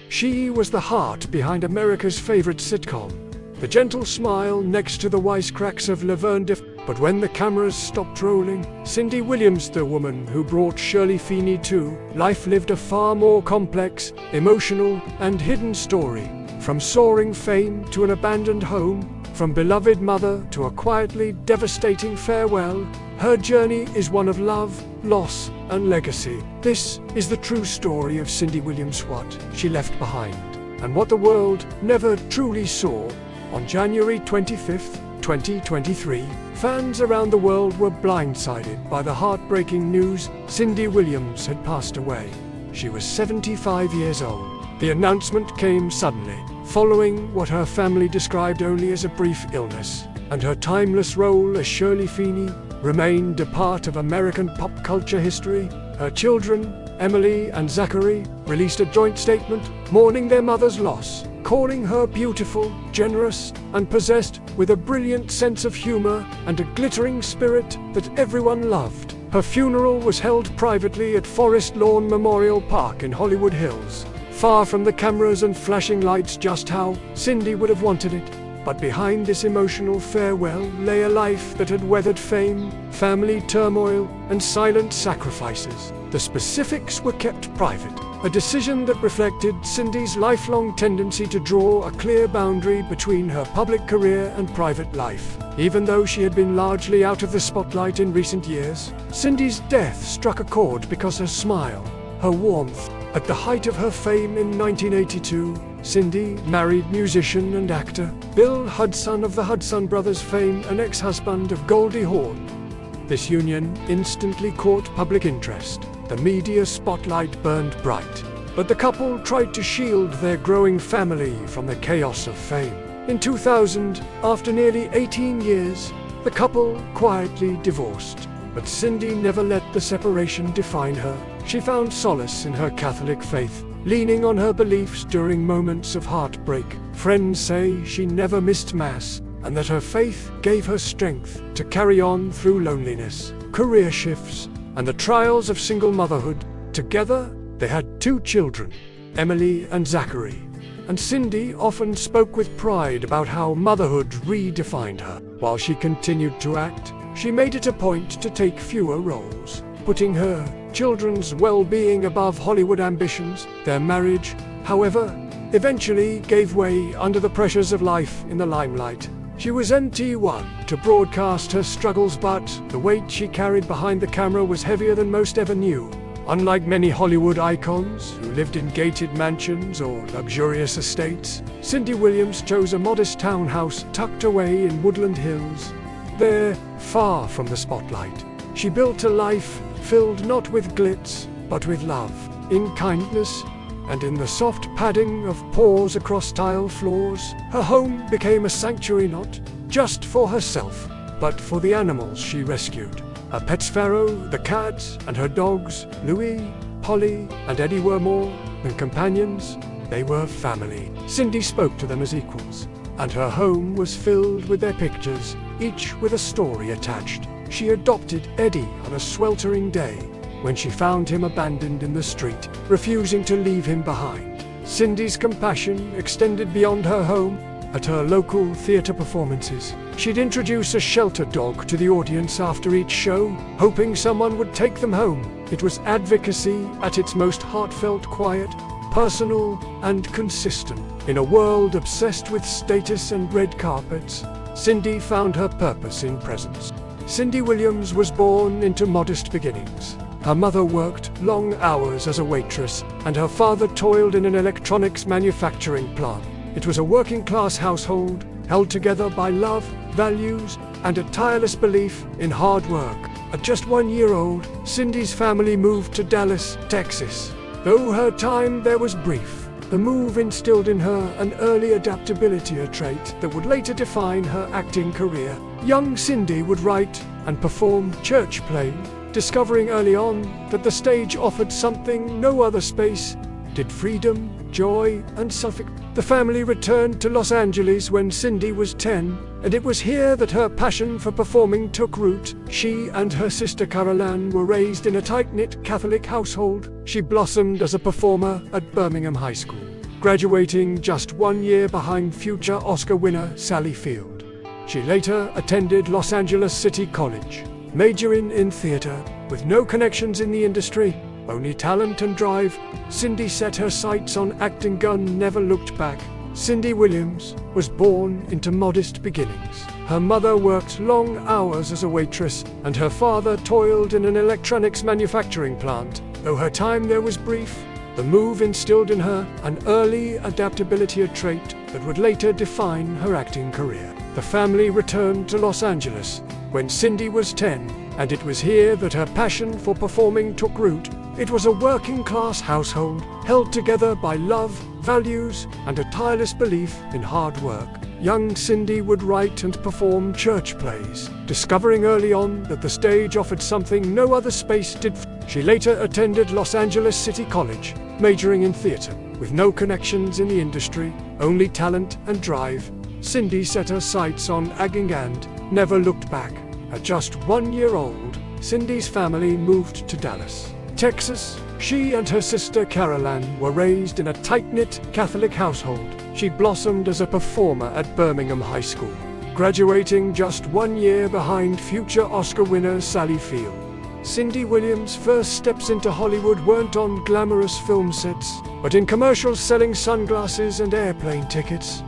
She was the heart behind America's favorite sitcom, the gentle smile next to the wisecracks of Laverne. But when the cameras stopped rolling, Cindy Williams, the woman who brought Shirley Feeney to life, lived a far more complex, emotional, and hidden story. From soaring fame to an abandoned home, from beloved mother to a quietly devastating farewell, her journey is one of love, loss, and legacy. This is the true story of Cindy Williams, what she left behind, and what the world never truly saw. On January 25, 2023, fans around the world were blindsided by the heartbreaking news: Cindy Williams had passed away. She was 75 years old. The announcement came suddenly, following what her family described only as a brief illness, and her timeless role as Shirley Feeney remained a part of American pop culture history. Her children, Emily and Zachary, released a joint statement mourning their mother's loss, calling her beautiful, generous, and possessed with a brilliant sense of humor and a glittering spirit that everyone loved. Her funeral was held privately at Forest Lawn Memorial Park in Hollywood Hills, far from the cameras and flashing lights, just how Cindy would have wanted it. But behind this emotional farewell lay a life that had weathered fame, family turmoil, and silent sacrifices. The specifics were kept private, a decision that reflected Cindy's lifelong tendency to draw a clear boundary between her public career and private life. Even though she had been largely out of the spotlight in recent years, Cindy's death struck a chord because her smile, her warmth. At the height of her fame in 1982, Cindy married musician and actor Bill Hudson of the Hudson Brothers fame, an ex-husband of Goldie Hawn. This union instantly caught public interest. The media spotlight burned bright, but the couple tried to shield their growing family from the chaos of fame. In 2000, after nearly 18 years, the couple quietly divorced. But Cindy never let the separation define her. She found solace in her Catholic faith, leaning on her beliefs during moments of heartbreak. Friends say she never missed Mass, and that her faith gave her strength to carry on through loneliness, career shifts, and the trials of single motherhood. Together, they had 2 children, Emily and Zachary. And Cindy often spoke with pride about how motherhood redefined her. While she continued to act, she made it a point to take fewer roles, putting her children's well-being above Hollywood ambitions. Their marriage, however, eventually gave way under the pressures of life in the limelight. She was NT1 to broadcast her struggles, but the weight she carried behind the camera was heavier than most ever knew. Unlike many Hollywood icons who lived in gated mansions or luxurious estates, Cindy Williams chose a modest townhouse tucked away in Woodland Hills. There, far from the spotlight, she built a life filled not with glitz, but with love, in kindness, and in the soft padding of paws across tile floors. Her home became a sanctuary not just for herself, but for the animals she rescued. Her pets Pharaoh, the cats, and her dogs, Louie, Polly, and Eddie, were more than companions. They were family. Cindy spoke to them as equals, and her home was filled with their pictures, each with a story attached. She adopted Eddie on a sweltering day when she found him abandoned in the street, refusing to leave him behind. Cindy's compassion extended beyond her home. At her local theater performances, she'd introduce a shelter dog to the audience after each show, hoping someone would take them home. It was advocacy at its most heartfelt, quiet, personal, and consistent. In a world obsessed with status and red carpets, Cindy found her purpose in presence. Cindy Williams was born into modest beginnings. Her mother worked long hours as a waitress, and her father toiled in an electronics manufacturing plant. It was a working-class household, held together by love, values, and a tireless belief in hard work. At just 1 year old, Cindy's family moved to Dallas, Texas. Though her time there was brief, the move instilled in her an early adaptability, a trait that would later define her acting career. Young Cindy would write and perform church plays, discovering early on that the stage offered something no other space did: freedom, joy, and self. The family returned to Los Angeles when Cindy was 10, and it was here that her passion for performing took root. She and her sister Caroline were raised in a tight-knit Catholic household. She blossomed as a performer at Birmingham High School, graduating just 1 year behind future Oscar winner Sally Field. She later attended Los Angeles City College, majoring in theater. With no connections in the industry, only talent and drive, Cindy set her sights on acting and never looked back. Cindy Williams was born into modest beginnings. Her mother worked long hours as a waitress, and her father toiled in an electronics manufacturing plant. Though her time there was brief, the move instilled in her an early adaptability, a trait that would later define her acting career. The family returned to Los Angeles when Cindy was 10, and it was here that her passion for performing took root. It was a working-class household, held together by love, values, and a tireless belief in hard work. Young Cindy would write and perform church plays, discovering early on that the stage offered something no other space did. She later attended Los Angeles City College, majoring in theater. With no connections in the industry, only talent and drive, Cindy set her sights on acting and never looked back. At just 1 year old, Cindy's family moved to Dallas, Texas. She and her sister Caroline were raised in a tight-knit Catholic household. She blossomed as a performer at Birmingham High School, graduating just 1 year behind future Oscar winner Sally Field. Cindy Williams' first steps into Hollywood weren't on glamorous film sets, but in commercials selling sunglasses and airplane tickets.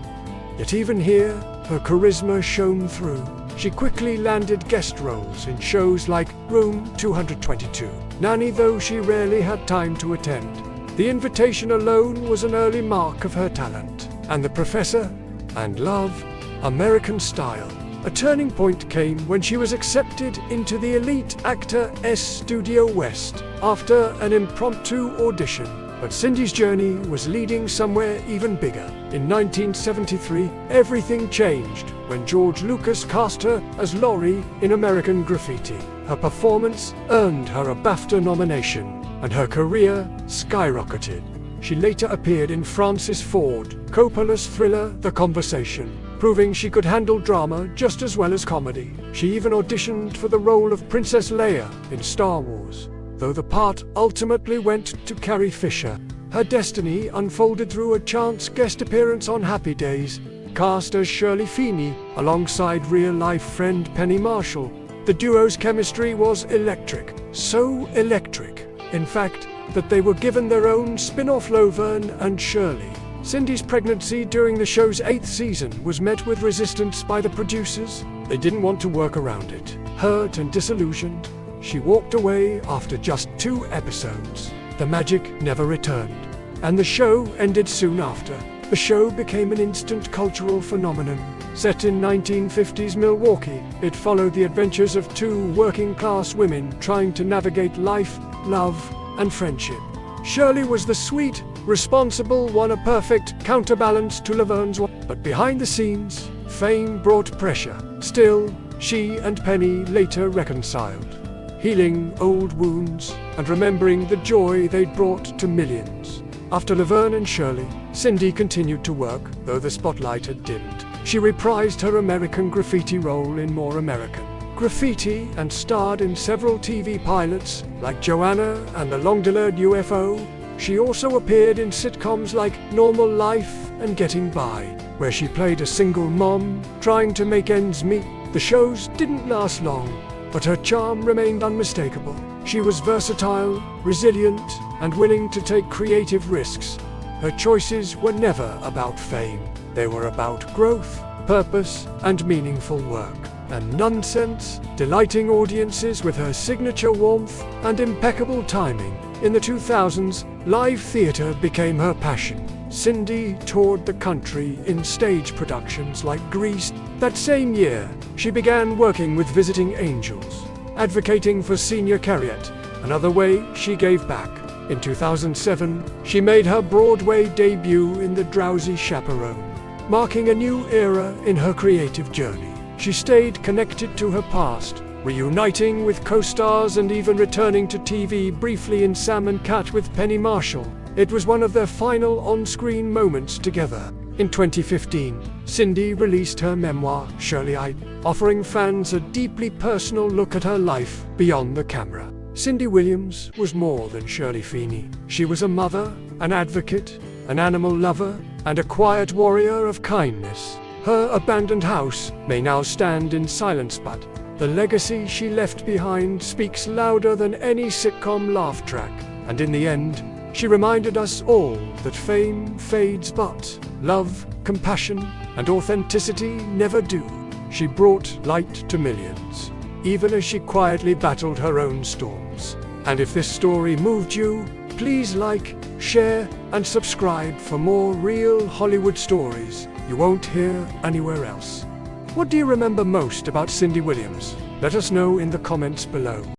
Yet even here, her charisma shone through. She quickly landed guest roles in shows like Room 222, Nanny, though she rarely had time to attend. The invitation alone was an early mark of her talent. And The Professor and Love, American Style. A turning point came when she was accepted into the Elite Actors Studio West after an impromptu audition. But Cindy's journey was leading somewhere even bigger. In 1973, everything changed when George Lucas cast her as Laurie in American Graffiti. Her performance earned her a BAFTA nomination, and her career skyrocketed. She later appeared in Francis Ford Coppola's thriller The Conversation, proving she could handle drama just as well as comedy. She even auditioned for the role of Princess Leia in Star Wars, though the part ultimately went to Carrie Fisher. Her destiny unfolded through a chance guest appearance on Happy Days, cast as Shirley Feeney alongside real-life friend Penny Marshall. The duo's chemistry was electric, so electric, in fact, that they were given their own spin-off Laverne and Shirley. Cindy's pregnancy during the show's 8th season was met with resistance by the producers. They didn't want to work around it. Hurt and disillusioned, she walked away after just 2 episodes. The magic never returned, and the show ended soon after. The show became an instant cultural phenomenon. Set in 1950s Milwaukee, it followed the adventures of 2 working-class women trying to navigate life, love, and friendship. Shirley was the sweet, responsible one, a perfect counterbalance to Laverne's one. But behind the scenes, fame brought pressure. Still, she and Penny later reconciled, healing old wounds and remembering the joy they'd brought to millions. After Laverne and Shirley, Cindy continued to work, though the spotlight had dimmed. She reprised her American Graffiti role in More American Graffiti and starred in several TV pilots like Joanna and the long-delayed UFO. She also appeared in sitcoms like Normal Life and Getting By, where she played a single mom trying to make ends meet. The shows didn't last long, but her charm remained unmistakable. She was versatile, resilient, and willing to take creative risks. Her choices were never about fame. They were about growth, purpose, and meaningful work. And nonsense, delighting audiences with her signature warmth and impeccable timing. In the 2000s, live theater became her passion. Cindy toured the country in stage productions like Grease. That same year, she began working with Visiting Angels, advocating for senior care, another way she gave back. In 2007, she made her Broadway debut in The Drowsy Chaperone, marking a new era in her creative journey. She stayed connected to her past, reuniting with co-stars and even returning to TV briefly in Sam and Cat with Penny Marshall. It was one of their final on-screen moments together. In 2015, Cindy released her memoir, Shirley, offering fans a deeply personal look at her life beyond the camera. Cindy Williams was more than Shirley Feeney. She was a mother, an advocate, an animal lover, and a quiet warrior of kindness. Her abandoned house may now stand in silence, but the legacy she left behind speaks louder than any sitcom laugh track. And in the end, she reminded us all that fame fades, but love, compassion, and authenticity never do. She brought light to millions, even as she quietly battled her own storms. And if this story moved you, please like, share, and subscribe for more real Hollywood stories you won't hear anywhere else. What do you remember most about Cindy Williams? Let us know in the comments below.